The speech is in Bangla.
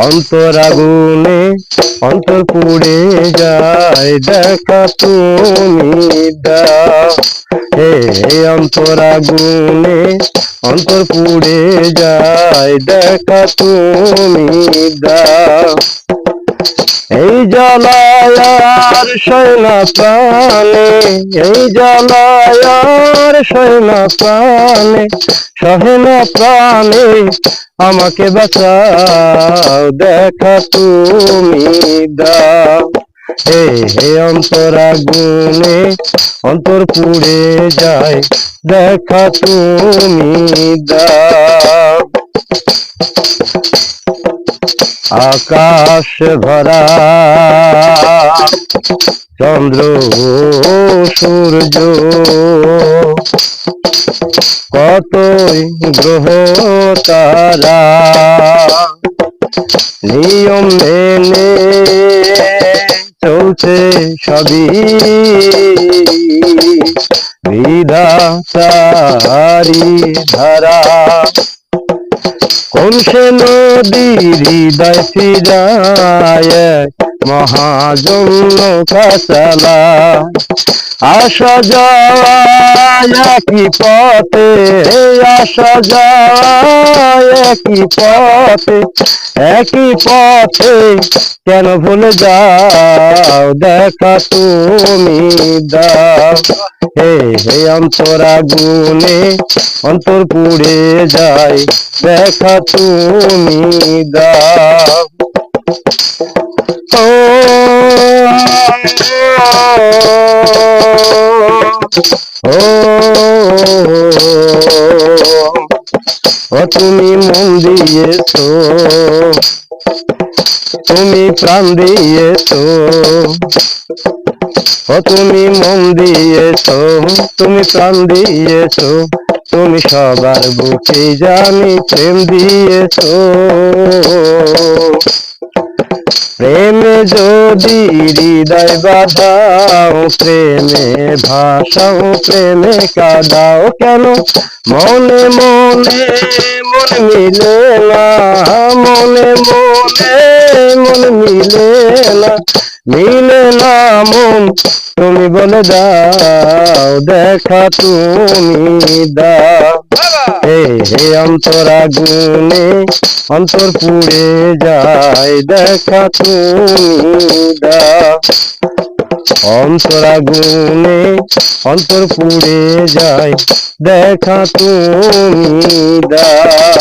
অন্তর আগুনে অন্তর পুড়ে যায়, দেখা তুমি দাও। হে অন্তর আগুনে অন্তর পুড়ে যায়, দেখা তুমি দাও। এই জ্বালায় আর সয় না প্রাণে, এই জ্বালায় আর সয় না প্রাণে, সহে না প্রাণে আমাকে বাঁচাও, দেখা তুমি দাও। হে অন্তর আগুনে অন্তর পুড়ে যায়, দেখা তুমি দাও। আকাশ ভরা চন্দ্র সূর্য, কতই গ্রহ তারা, নিয়ম মেনে চলছে সবই বিধাতারি ধারা। কোন সে নদী হৃদয় ফিরায়, মহাজন্য কাচালা, আসা যায় একই পথে, আসা যায় একই পথে, একই পথে কেন ভুলে যাও, দেখা তুমি দাও। হে অন্তর আগুনে অন্তর পুড়ে যায়, দেখা তুমি দাও। ও তুমি মন দিয়েছো, তুমি প্রাণ দিয়েছো, ও তুমি মন দিয়েছো, তুমি প্রাণ দিয়েছো, তুমি সবার বুকে জানি প্রেম দিয়েছো। প্রেমে যদি হৃদয় বাঁধাও, প্রেমে ভাষাও, প্রেমে কাঁদাও কেন, মনে মনে মন মিলে না, মনে মনে মন মিলে না, মিলে না মন, তুমি বলে দাও, দেখা তুমি দাও। হে অন্তর আগুনে অন্তর পুড়ে যায়, দেখা তুমি দাও। অন্তর আগুনে অন্তর পুড়ে যায়, দেখা তুমি দাও।